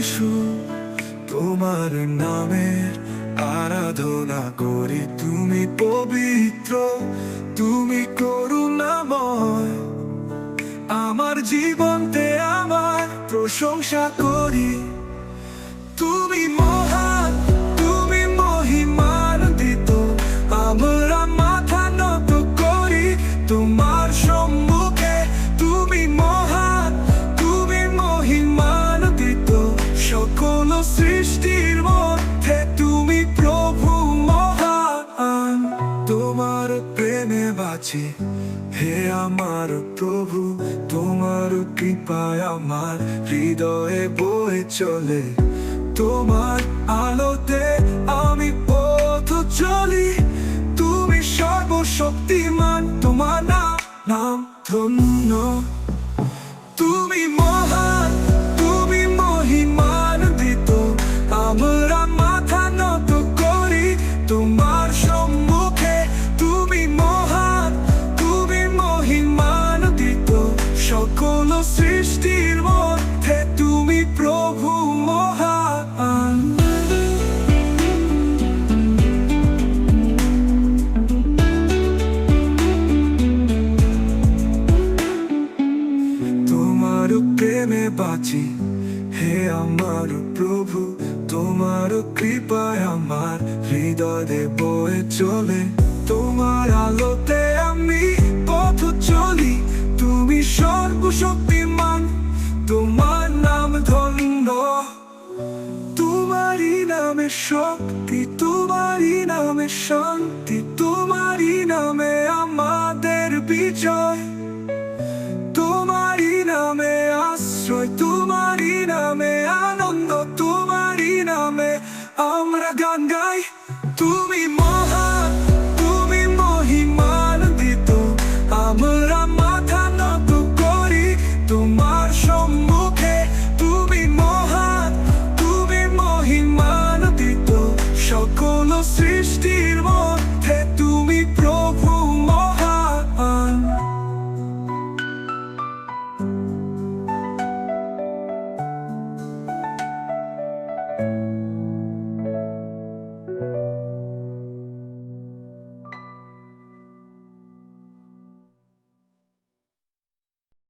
যিশু, তোমার নামের আরাধনা করি। তুমি পবিত্র, তুমি করুণাময়। আমার জীবনতে আমার প্রশংসা করি। তুমি মহান, তুমি মহিমান্বিত। আমরা মাথা নত করি তোমার সম্মুখে। তুমি মহান, তুমি মহিমান্বিত। সকল সৃষ্টির মধ্যে তুমি প্রভু মহান। তোমার প্রেমে বাঁচি হে আমার প্রভু, তোমার কৃপায় আমার হৃদয়ে বয়ে চলে। তোমার আলোতে আমি পথ চলি। তুমি সর্বশক্তিমান, তোমার নাম ধন্য। তুমি মহান, তুমি মহিমান্বিত। আমরা মাথা নত করি তোমার সম্মুখে। তুমি মহান, তুমি মহিমান্বিত। সকল সৃষ্টির মধ্যে তুমি প্রভু মহান। তোমার প্রেমে বাঁচি হে আমার প্রভু, তোমার কৃপায় আমার হৃদয়ে বয়ে চলে। তোমার আলোতে আমি পথ চলি। তুমি সর্বশক্তিমান, তোমার নাম ধন্য। তোমারই নামে শক্তি, তোমারই নামে শান্তি। তোমারই নামে আমাদের বিজয়। তোমারই নামে আশ্রয়, তোমারই নামে আনন্দ। তোমারই নামে আমরা গান গাই।